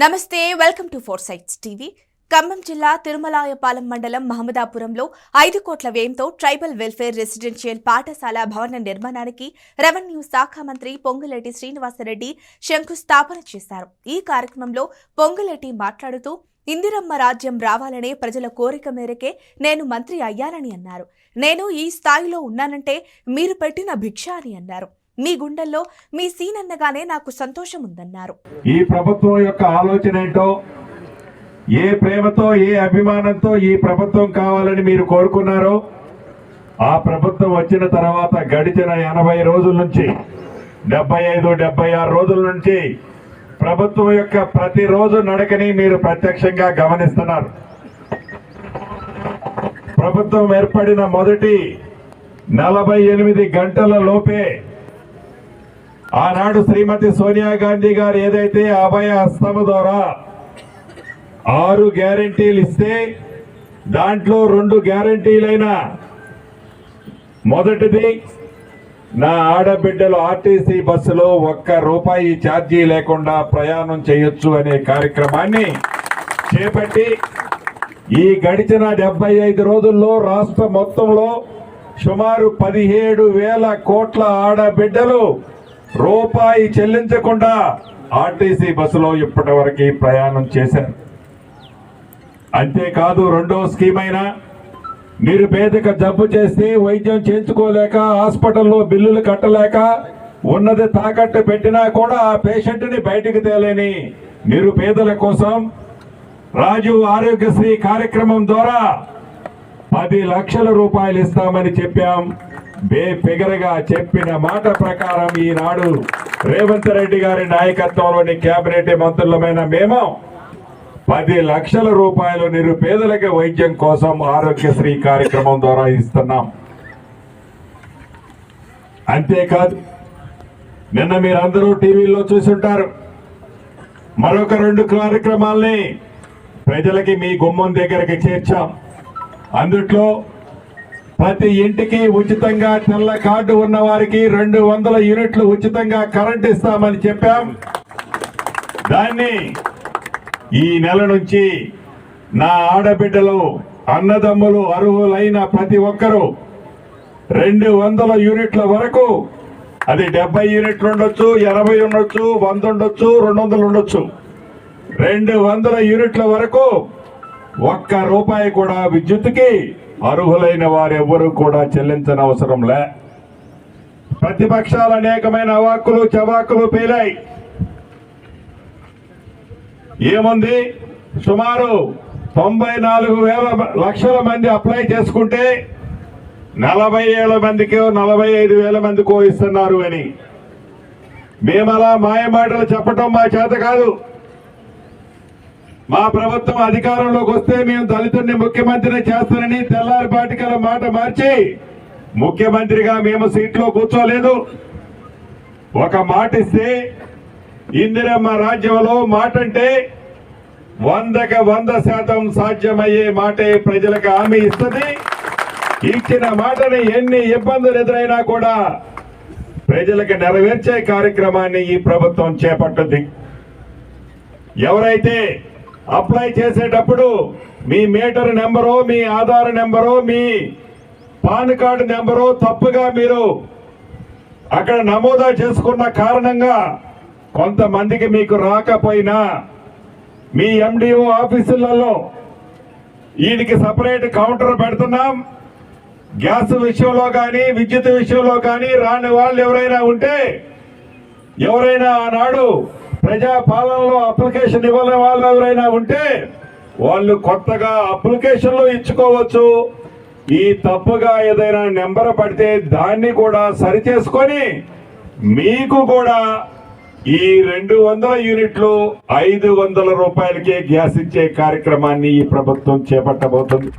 నమస్తే, welcome to four sights TV. Khammam జిల్లా తిరుమలాయపాలెం మండలం మహమ్మదాపురంలో 5 కోట్ల వ్యయంతో ట్రైబల్ వెల్ఫేర్ రెసిడెన్షియల్ పాఠశాల భవన నిర్మాణానికి రెవెన్యూ శాఖ మంత్రి పొంగులేటి శ్రీనివాసరెడ్డి శంకుస్థాపన చేశారు. ఈ కార్యక్రమంలో పొంగులేటి మాట్లాడుతూ ఇందిరమ్మ రాజ్యం రావాలనే ప్రజల కోరిక మేరకే నేను మంత్రి అయ్యానని అన్నారు. నేను ఈ స్థాయిలో ఉన్నానంటే మీరు పెట్టిన భిక్ష అని అన్నారు. మీ గుండెల్లో మీ సీనన్నగానే నాకు సంతోషం ఉందన్నారు. ఈ ప్రభుత్వం యొక్క ఆలోచన ఏంటో, ఏ ప్రేమతో ఏ అభిమానంతో ఈ ప్రభుత్వం కావాలని మీరు కోరుకున్నారో ఆ ప్రభుత్వం వచ్చిన తర్వాత గడిచిన 80 రోజుల నుంచి 75-76 రోజుల నుంచి ప్రభుత్వం యొక్క ప్రతిరోజు నడకని మీరు ప్రత్యక్షంగా గమనిస్తున్నారు. ప్రభుత్వం ఏర్పడిన మొదటి 48 గంటల లోపే ఆనాడు శ్రీమతి సోనియా గాంధీ గారు ఏదైతే అభయ హస్తం ద్వారా 6 గ్యారెంటీలు ఇస్తే దాంట్లో 2 గ్యారెంటీలైన మొదటిది నా ఆడబిడ్డలు ఆర్టీసీ బస్సులో ₹1 ఛార్జీ లేకుండా ప్రయాణం చేయొచ్చు అనే కార్యక్రమాన్ని చేపట్టి ఈ గడిచిన 75 రోజుల్లో రాష్ట్ర మొత్తంలో సుమారు 17,000 కోట్ల ఆడబిడ్డలు రూపాయి చెల్లించకుండా ఆర్టీసీ బస్సులో ఇప్పటి వరకు ప్రయాణం చేశారు. అంతేకాదు, రెండో స్కీమ్ అయినా నిరుపేదక జబ్బు చేస్తే వైద్యం చేయించుకోలేక హాస్పిటల్లో బిల్లులు కట్టలేక ఉన్నది తాకట్టు పెట్టినా కూడా ఆ పేషెంట్ ని బయటకు తేలేని నిరుపేదల కోసం రాజీవ్ ఆరోగ్యశ్రీ కార్యక్రమం ద్వారా 10 లక్షల రూపాయలు ఇస్తామని చెప్పాం. బేఫిగరగా చెప్పిన మాట ప్రకారం ఈనాడు రేవంత్ రెడ్డి గారి నాయకత్వంలోని కేబినెట్ మంత్రులమైన మేము 10 లక్షల రూపాయలు నిరుపేదలకు వైద్యం కోసం ఆరోగ్యశ్రీ కార్యక్రమం ద్వారా ఇస్తున్నాం. అంతేకాదు, నిన్న మీరందరూ టీవీలో చూసుంటారు, మరొక 2 కార్యక్రమాల్ని ప్రజలకి మీ గుమ్మం దగ్గరికి చేర్చాం. అందుట్లో ప్రతి ఇంటికి ఉచితంగా తెల్ల కార్డు ఉన్న వారికి 200 యూనిట్లు ఉచితంగా కరెంట్ ఇస్తామని చెప్పాం. దాన్ని ఈ నెల నుంచి నా ఆడబిడ్డలు అన్నదమ్ములు అర్హులైన ప్రతి ఒక్కరూ 200 యూనిట్ల వరకు, అది 70 యూనిట్లు ఉండొచ్చు, 80 ఉండొచ్చు, 100 ఉండొచ్చు, 200 ఉండొచ్చు, 200 యూనిట్ల వరకు ₹1 కూడా విద్యుత్తుకి అర్హులైన వారెవ్వరూ కూడా చెల్లించని అవసరం లే. ప్రతిపక్షాలు అనేకమైన అవాక్కులు చవాకులు పేలాయి. ఏముంది, సుమారు 94 లక్షల మంది అప్లై చేసుకుంటే 47 మందికో 45,000 మందికో ఇస్తున్నారు అని. మేమలా మాయమాటలు చెప్పటం మా చేత కాదు. మా ప్రభుత్వం అధికారంలోకి వస్తే మేము దళితుడిని ముఖ్యమంత్రిని చేస్తానని తెల్లారిపాటికల మాట మార్చి ముఖ్యమంత్రిగా మేము సీట్లో కూర్చోలేదు. ఒక మాట ఇస్తే ఇందిరమ్మ రాజ్యంలో మాట అంటే 100కి 100% సాధ్యమయ్యే మాటే ప్రజలకు హామీ ఇస్తుంది. ఇచ్చిన మాటని ఎన్ని ఇబ్బందులు ఎదురైనా కూడా ప్రజలకు నెరవేర్చే కార్యక్రమాన్ని ఈ ప్రభుత్వం చేపట్టుద్ది. ఎవరైతే అప్లై చేసేటప్పుడు మీ మీటర్ నెంబరో, మీ ఆధార్ నెంబరో, మీ పాన్ కార్డు నెంబరో తప్పుగా మీరు అక్కడ నమోదా చేసుకున్న కారణంగా కొంతమందికి మీకు రాకపోయినా మీ ఎండిఓ ఆఫీసులలో వీటికి సపరేట్ కౌంటర్ పెడుతున్నాం. గ్యాస్ విషయంలో కానీ విద్యుత్ విషయంలో కానీ రాని వాళ్ళు ఎవరైనా ఉంటే, ఎవరైనా ఆనాడు ప్రజా పాలనలో అప్లికేషన్ ఇవ్వని వాళ్ళు ఎవరైనా ఉంటే వాళ్ళు కొత్తగా అప్లికేషన్లు ఇచ్చుకోవచ్చు. ఈ తప్పుగా ఏదైనా నెంబర్ పడితే దాన్ని కూడా సరిచేసుకొని మీకు కూడా ఈ 200 యూనిట్లు ₹500 గ్యాస్ ఇచ్చే కార్యక్రమాన్ని ఈ ప్రభుత్వం చేపట్టబోతుంది.